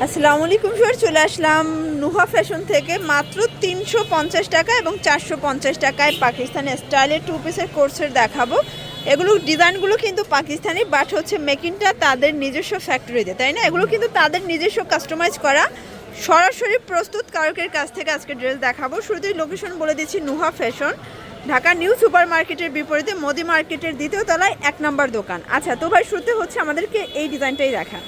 আসসালামু আলাইকুম স্যার, চলে আসলাম নুহা ফ্যাশন থেকে মাত্র 350 টাকা এবং 450 টাকায় পাকিস্তানি স্টাইলের টু পিসের কোর্সের দেখাবো। এগুলো ডিজাইনগুলো কিন্তু পাকিস্তানি, বাট হচ্ছে মেকিংটা তাদের নিজস্ব ফ্যাক্টরিতে, তাই না? এগুলো কিন্তু তাদের নিজস্ব কাস্টমাইজ করা, সরাসরি প্রস্তুত কারকের কাছ থেকে আজকে ড্রেস দেখাবো। শুরুতেই লোকেশন বলে দিচ্ছি, Nuha fashion, Dhaka new super মার্কেটের বিপরীতে মোদি মার্কেটের দ্বিতীয় তলায় 1 নম্বর দোকান। আচ্ছা তো ভাই, শুরুতে হচ্ছে আমাদেরকে এই ডিজাইনটাই দেখা।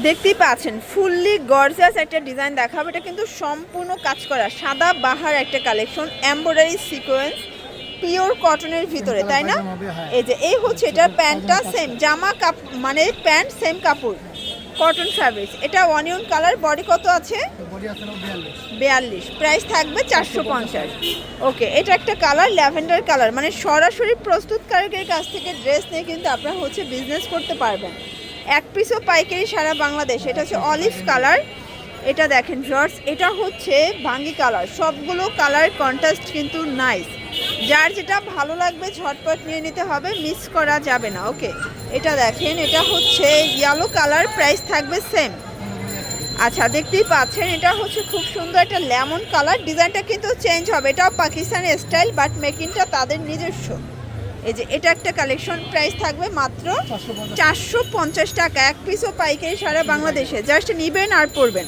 দেখতেই পাচ্ছেন ফুললি গর্জিয়াস একটা ডিজাইন দেখাবো। এটা কিন্তু সম্পূর্ণ কাজ করা সাদা বাহার একটা কালেকশন, এমব্রয়ডারি সিকোয়েন্স, পিওর কটনের ভিতরে, তাই না? এই যে এই হচ্ছে এটা প্যান্টটা সেম, জামা মানে প্যান্ট সেম কাপড়, কটন ফ্যাব্রিক্স। এটা অনিয়ন কালার, বডি কত আছে? 42। প্রাইস থাকবে 450। ওকে, এটা একটা কালার ল্যাভেন্ডার কালার, মানে সরাসরি প্রস্তুতকারকের কাছ থেকে ড্রেস নিয়ে কিন্তু আপনারা হচ্ছে বিজনেস করতে পারবেন। এক পিসও পাইকারি সারা বাংলাদেশ। এটা হচ্ছে অলিভ কালার, এটা দেখেন জর্জ, এটা হচ্ছে ভাঙ্গি কালার। সবগুলো কালার কন্ট্রাস্ট কিন্তু নাইস, যার যেটা ভালো লাগবে ঝটপট নিয়ে নিতে হবে, মিস করা যাবে না। ওকে, এটা দেখেন, এটা হচ্ছে ইয়েলো কালার, প্রাইস থাকবে সেম। আচ্ছা দেখতেই পাচ্ছেন, এটা হচ্ছে খুব সুন্দর একটা লেমন কালার, ডিজাইনটা কিন্তু চেঞ্জ হবে, এটাও পাকিস্তানি স্টাইল, বাট মেকিংটা তাদের নিজস্ব। এই যে এটা একটা কালেকশন, প্রাইস থাকবে মাত্র 450 টাকা, এক পিসও পাইকারি সারা বাংলাদেশে, জাস্ট নিবেন আর পরবেন।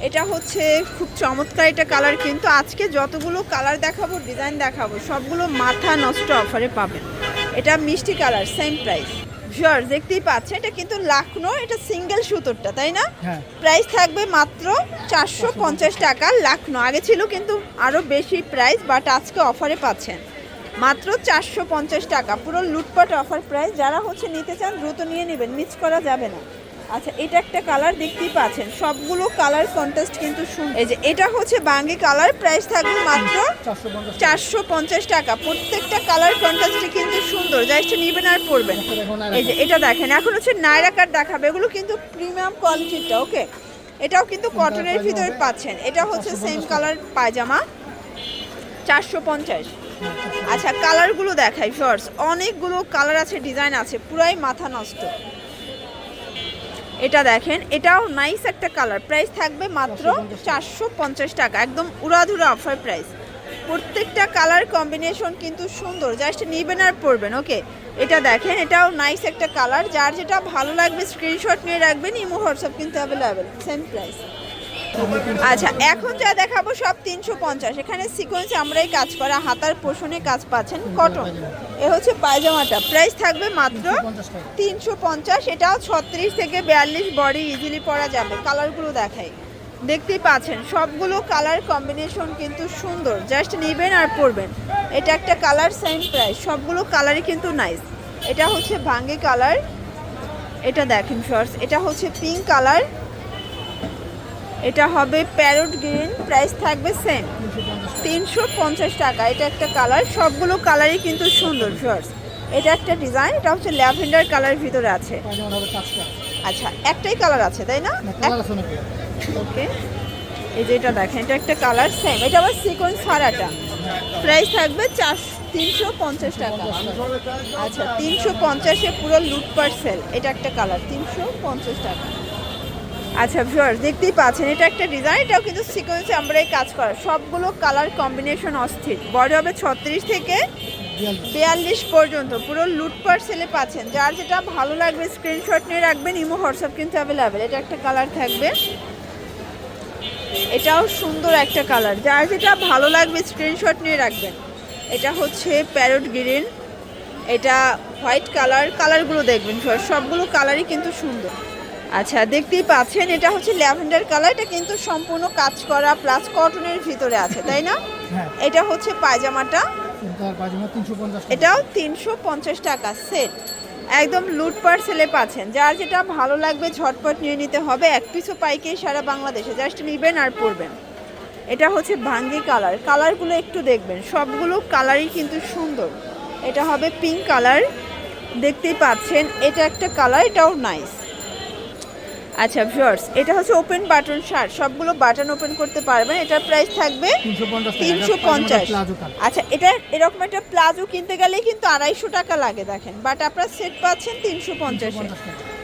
এটা হচ্ছে খুব চমৎকার একটা কালার, কিন্তু আজকে যতগুলো কালার দেখাবো, ডিজাইন দেখাবো, সবগুলো মাথা নষ্ট অফারে পাবেন। এটা মিষ্টি কালার, সেম প্রাইস। ভিউয়ার্স দেখতেই পাচ্ছেন, এটা কিন্তু লাখনো, এটা সিঙ্গেল সুতোরটা, তাই না? প্রাইস থাকবে মাত্র 450 টাকা, লাখনো। আগে ছিল কিন্তু আরও বেশি প্রাইস, বাট আজকে অফারে পাচ্ছেন মাত্র 450 টাকা, পুরো লুটপাট অফার প্রাইস। যারা হচ্ছে নিতে চান দ্রুত নিয়ে নেবেন, মিস করা যাবে না। আচ্ছা এটা একটা কালার, দেখতেই পাচ্ছেন সবগুলো কালার কন্ট্রাস্ট কিন্তু সুন্দর। এই যে এটা হচ্ছে বাঙ্গি কালার, প্রাইস থাকবে মাত্র 450 টাকা। প্রত্যেকটা কালার কন্ট্রাস্টে কিন্তু সুন্দর, জাস্ট নিবেন আর পরবেন। এই যে এটা দেখেন, এখন হচ্ছে নায়রা কাট দেখাবে, এগুলো কিন্তু প্রিমিয়াম কোয়ালিটিটা। ওকে, এটাও কিন্তু কটনের ভিতরে পাচ্ছেন। এটা হচ্ছে সেম কালার পায়জামা, 450। আচ্ছা কালারগুলো দেখাই ফার্স্ট, অনেকগুলো কালার আছে, ডিজাইন আছে, পুরাই মাথা নষ্ট। এটা দেখেন, এটাও নাইস একটা কালার, প্রাইস থাকবে মাত্র 450 টাকা, একদম উড়াধুরা অফার প্রাইস। প্রত্যেকটা কালার কম্বিনেশন কিন্তু সুন্দর, জাস্ট নিবেন আর পরবেন। ওকে, এটা দেখেন, এটাও নাইস একটা কালার, যার যেটা ভালো লাগবে স্ক্রিনশট নিয়ে রাখবেন, ইমো হোয়াটসঅ্যাপ কিন্তু অ্যাভেলেবেল, সেম প্রাইস। আচ্ছা এখন যা দেখাবো সব 350। এখানে সিকোয়েন্সে আমরাই কাজ করা, হাতার পোষণে কাজ পাচ্ছেন, কটন। এ হচ্ছে পায়জামাটা, প্রাইস থাকবে মাত্র 350। এটাও 36 থেকে 42 বডি ইজিলি পরা যাবে। কালারগুলো দেখাই, দেখতেই পাচ্ছেন সবগুলো কালার কম্বিনেশন কিন্তু সুন্দর, জাস্ট নেবেন আর পরবেন। এটা একটা কালার, সেম প্রাইস, সবগুলো কালারই কিন্তু নাইস। এটা হচ্ছে ভাঙ্গি কালার, এটা দেখেন ফার্স্ট, এটা হচ্ছে পিঙ্ক কালার, এটা হবে প্যারট গ্রিন, প্রাইস থাকবে সেম 350 টাকা। এটা একটা কালার, সবগুলো কালারই কিন্তু সুন্দর ফার্স্ট। এটা একটা ডিজাইন, এটা হচ্ছে ল্যাভেন্ডার কালার ভিতরে আছে। আচ্ছা একটাই কালার আছে তাই না? ওকে, এই যে এটা দেখেন, এটা একটা কালার সেম, এটা আবার সিকোয়েন্স ছাড়াটা, প্রাইস থাকবে 350 টাকা। আচ্ছা 350-এ পুরো লুটপাট সেল। এটা একটা কালার, 350 টাকা। আচ্ছা ভিউয়ার্স দেখতেই পাচ্ছেন, এটা একটা ডিজাইন, এটাও কিন্তু সিকোয়েন্সে আমরাই কাজ করা, সবগুলো কালার কম্বিনেশন অস্থির। বডি হবে 36 থেকে 42 পর্যন্ত, পুরো লুটপাট সেলে পাচ্ছেন। যার যেটা ভালো লাগবে স্ক্রিনশট নিয়ে রাখবেন, ইমো হোয়াটসঅ্যাপ কিন্তু অ্যাভেলেবেল। এটা একটা কালার থাকবে, এটাও সুন্দর একটা কালার, যার যেটা ভালো লাগবে স্ক্রিনশট নিয়ে রাখবেন। এটা হচ্ছে প্যারট গ্রিন, এটা হোয়াইট কালার, কালারগুলো দেখবেন সবগুলো কালারই কিন্তু সুন্দর। আচ্ছা দেখতেই পাচ্ছেন, এটা হচ্ছে ল্যাভেন্ডার কালার, এটা কিন্তু সম্পূর্ণ কাজ করা প্লাস কটনের ভিতরে আছে, তাই না? এটা হচ্ছে পায়জামাটা, এটাও 350 টাকা সেট, একদম লুটপাট সেলে পাচ্ছেন। যার যেটা ভালো লাগবে ঝটপট নিয়ে নিতে হবে, এক পিসও পাইকারি সারা বাংলাদেশে, জাস্ট নিবেন আর পরবেন। এটা হচ্ছে ভাঙ্গি কালার, কালারগুলো একটু দেখবেন, সবগুলো কালারই কিন্তু সুন্দর। এটা হবে পিঙ্ক কালার, দেখতেই পাচ্ছেন, এটা একটা কালার, এটাও নাইস। আচ্ছা ভিউয়ার্স, এটা হচ্ছে ওপেন বাটন শার্ট, সবগুলো বাটন ওপেন করতে পারবেন। এটার প্রাইস থাকবে 350। আচ্ছা এটা এরকম একটা প্লাজো কিনতে গেলে কিন্তু 250 টাকা লাগে দেখেন, বাট আপনারা সেট পাচ্ছেন 350-এ।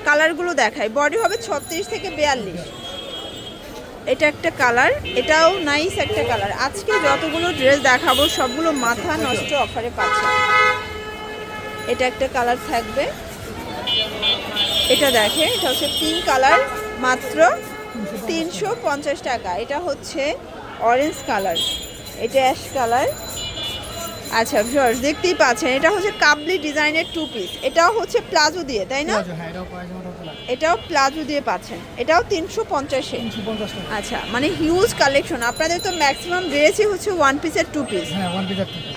কালারগুলো দেখাই। বডি হবে 36 থেকে 42। এটা একটা কালার, এটাও নাইস একটা কালার। আজকে যতগুলো ড্রেস দেখাবো সবগুলো মাথা নষ্ট অফারে পাচ্ছে। এটা একটা কালার থাকবে, এটা দেখেন, এটা হচ্ছে পিঙ্ক কালার, মাত্র 350 টাকা। এটা হচ্ছে অরেঞ্জ কালার, এটা অ্যাশ কালার। আচ্ছা ভিউয়ার্স দেখতেই পাচ্ছেন, এটা হচ্ছে কাবলি ডিজাইনের 2 পিস। এটাও হচ্ছে প্লাজো দিয়ে, তাই না? এটাও প্লাজো দিয়ে পাচ্ছেন, এটাও 350-এ। আচ্ছা, মানে হিউজ কালেকশন। আপনাদের তো ম্যাক্সিমাম ড্রেসই হচ্ছে 1 পিসের 2 পিস,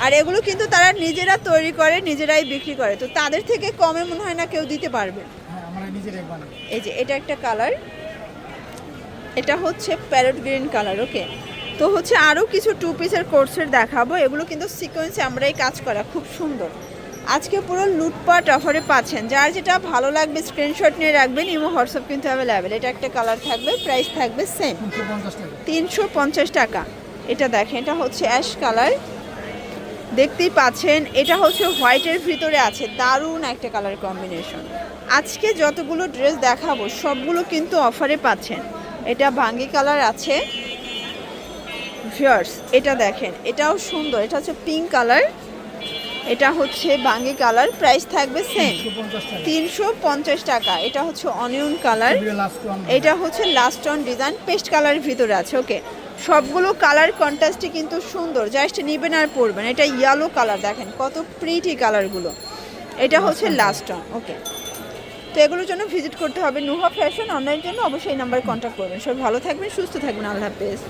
আর এগুলো কিন্তু তারা নিজেরা তৈরি করে, নিজেরাই বিক্রি করে, তো তাদের থেকে কমে মনে হয় না কেউ দিতে পারবে। এই যে এটা একটা কালার, এটা হচ্ছে প্যারট গ্রিন কালার। ওকে, তো হচ্ছে আরও কিছু 2 পিসের কোর্সের দেখাবো। এগুলো কিন্তু সিকোয়েন্সে আমরাই কাজ করা, খুব সুন্দর। আজকে পুরো লুটপাট অফারে পাচ্ছেন। যার যেটা ভালো লাগবে স্ক্রিনশট নিয়ে রাখবেন, ইমো হোয়াটসঅ্যাপ কিন্তু অ্যাভেলেবেল। এটা একটা কালার থাকবে, প্রাইস থাকবে সেম 350 টাকা। এটা দেখেন, এটা হচ্ছে অ্যাশ কালার, দেখতেই পাচ্ছেন। এটা হচ্ছে হোয়াইটের ভিতরে আছে, দারুণ একটা কালার কম্বিনেশন। আজকে যতগুলো ড্রেস দেখাবো সবগুলো কিন্তু অফারে পাচ্ছেন। এটা ভাঙ্গি কালার আছে ভিউয়ার্স, এটা দেখেন, এটাও সুন্দর। এটা হচ্ছে পিঙ্ক কালার, এটা হচ্ছে বাঙ্গি কালার, প্রাইস থাকবে সেম 350 টাকা। এটা হচ্ছে অনিয়ন কালার, এটা হচ্ছে লাস্ট অন ডিজাইন, পেস্ট কালারের ভিতরে আছে। ওকে, সবগুলো কালার কন্ট্রাস্টে কিন্তু সুন্দর, জাস্ট নেবেন আর পরবেন। এটা ইয়েলো কালার, দেখেন কত প্রিটি কালারগুলো। এটা হচ্ছে লাস্ট অন। ওকে, তো এগুলোর জন্য ভিজিট করতে হবে নুহা ফ্যাশন। অনলাইনের জন্য অবশ্যই এই নাম্বারে কন্ট্যাক্ট করবেন। সবাই ভালো থাকবেন, সুস্থ থাকবেন, আল্লাহ হাফেজ।